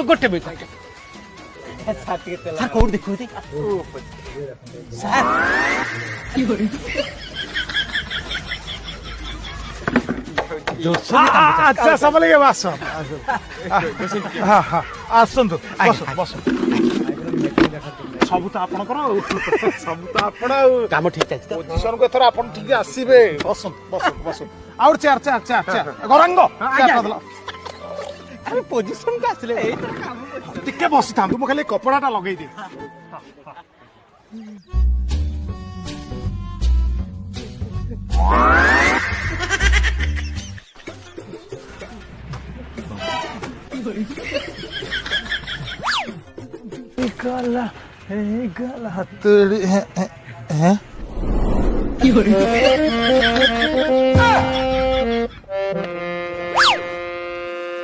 गोटे minute sir कौन देखो सर अच्छा सब लगे बस हाँ हाँ आसतु बस बस सब तो आपणकर सब तो आपण काम ठीक ठाक पोजिशन को एथर आपण ठीक आसीबे बस बस बस और chair chair chair chair Gaurang अरे पोजीशन को आसले टिके बसी था मु खाली कपड़ाटा लगेई दे गला हथड़ी है